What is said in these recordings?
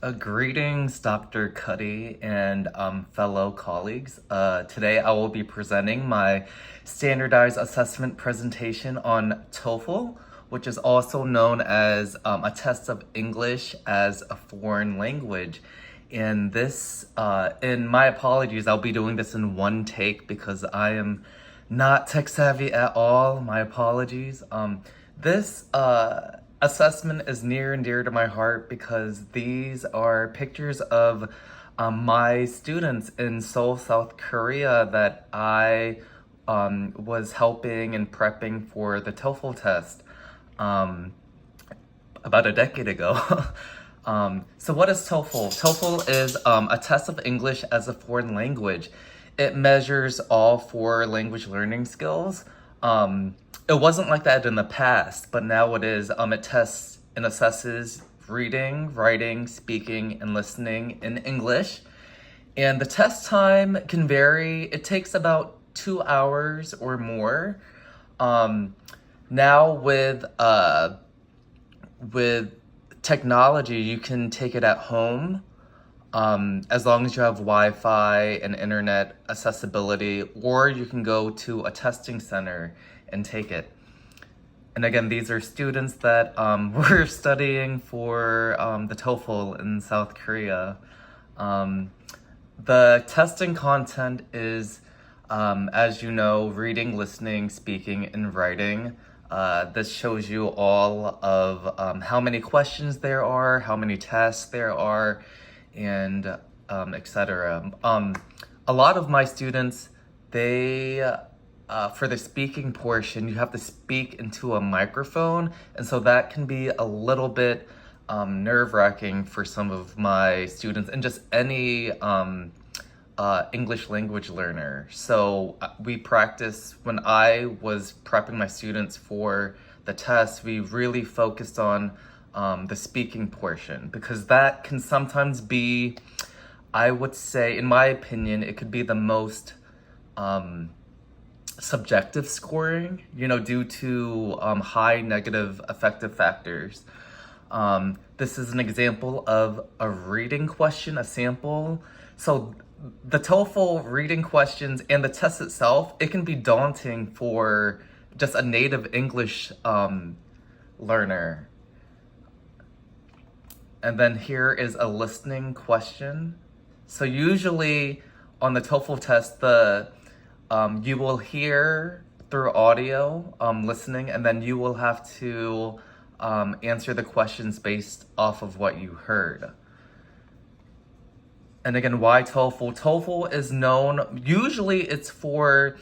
Greetings, Dr. Cuddy and fellow colleagues. Today I will be presenting my standardized assessment presentation on TOEFL, which is also known as a test of English as a foreign language. And in my apologies, I'll be doing this in one take because I am not tech savvy at all. My apologies. This assessment is near and dear to my heart because these are pictures of my students in Seoul, South Korea that I was helping and prepping for the TOEFL test about a decade ago. So what is TOEFL? TOEFL is a test of English as a foreign language. It measures all four language learning skills. It wasn't like that in the past, but now it is. It tests and assesses reading, writing, speaking, and listening in English. And the test time can vary. It takes about 2 hours or more. Now with technology, you can take it at home, as long as you have Wi-Fi and internet accessibility, or you can go to a testing center and take it. And again, these are students that were studying for the TOEFL in South Korea. The testing content is, as you know, reading, listening, speaking, and writing. This shows you all of how many questions there are, how many tests there are, and etc. A lot of my students, for the speaking portion, you have to speak into a microphone, and so that can be a little bit nerve-wracking for some of my students and just any English language learner. So we practice, when I was prepping my students for the test, we really focused on the speaking portion, because that can sometimes be, I would say, in my opinion, it could be the most subjective scoring, due to high negative affective factors. This is an example of a reading question, a sample. So the TOEFL reading questions and the test itself, it can be daunting for just a native English learner. And then here is a listening question. So usually on the TOEFL test, you will hear through audio listening, and then you will have to answer the questions based off of what you heard. And again, why TOEFL? TOEFL is known, usually it's for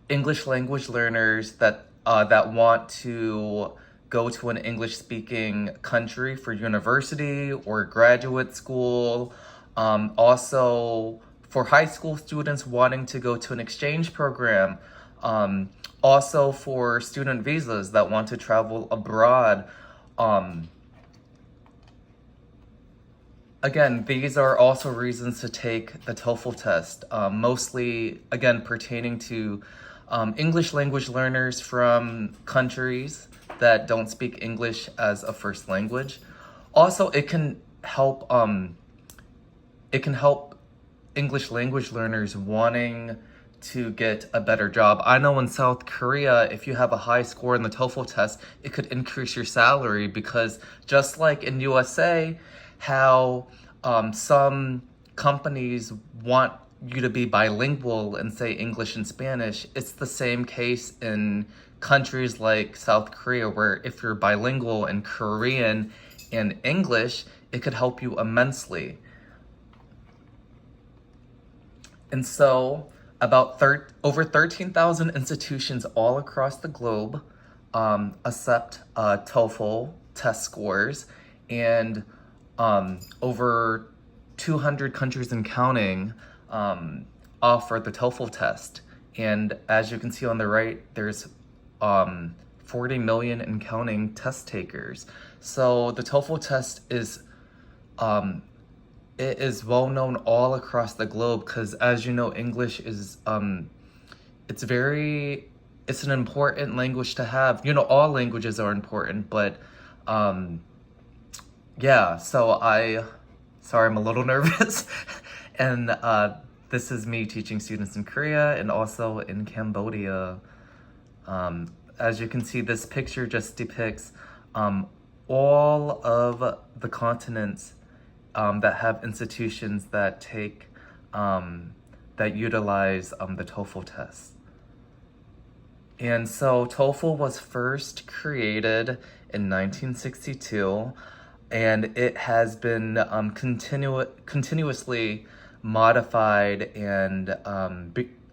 English language learners that want to go to an English-speaking country for university or graduate school. Also, for high school students wanting to go to an exchange program. Also for student visas that want to travel abroad. Again, these are also reasons to take the TOEFL test, mostly, again, pertaining to English language learners from countries that don't speak English as a first language. Also, it can help English language learners wanting to get a better job. I know in South Korea, if you have a high score in the TOEFL test, it could increase your salary, because just like in USA, how some companies want you to be bilingual and say English and Spanish, it's the same case in countries like South Korea, where if you're bilingual in Korean and English, it could help you immensely. And so over 13,000 institutions all across the globe accept TOEFL test scores, and over 200 countries and counting offer the TOEFL test. And as you can see on the right, there's 40 million and counting test takers. So the TOEFL test is it is well known all across the globe, because as you know, English is it's an important language to have. All languages are important, but Yeah, sorry, I'm a little nervous. And this is me teaching students in Korea and also in Cambodia. As you can see, this picture just depicts all of the continents that have institutions that that utilize the TOEFL test. And so TOEFL was first created in 1962, and it has been continuously modified. And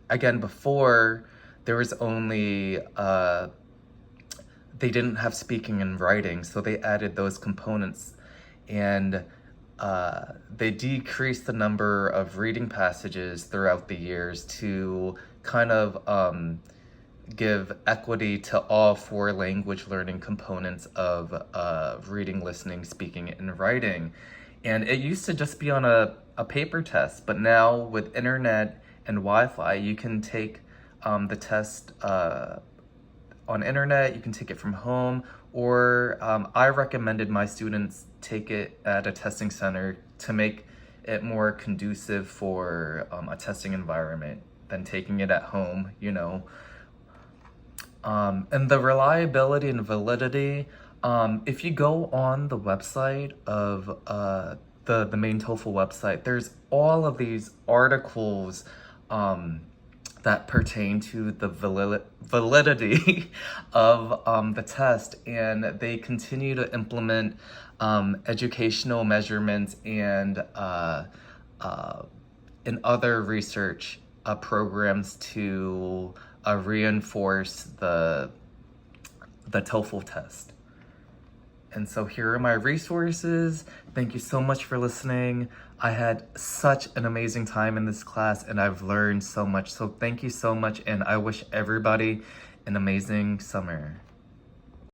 again, before there was only they didn't have speaking and writing, so they added those components, and they decreased the number of reading passages throughout the years to kind of give equity to all four language learning components of reading, listening, speaking, and writing. And it used to just be on a paper test, but now with internet and Wi-Fi, you can take the test on internet, you can take it from home, or I recommended my students take it at a testing center to make it more conducive for a testing environment than taking it at home, you know. And the reliability and validity, if you go on the website of the main TOEFL website, there's all of these articles that pertain to the validity of the test, and they continue to implement educational measurements and other research programs to reinforce the TOEFL test. And so here are my resources. Thank you so much for listening. I had such an amazing time in this class and I've learned so much. So thank you so much, and I wish everybody an amazing summer.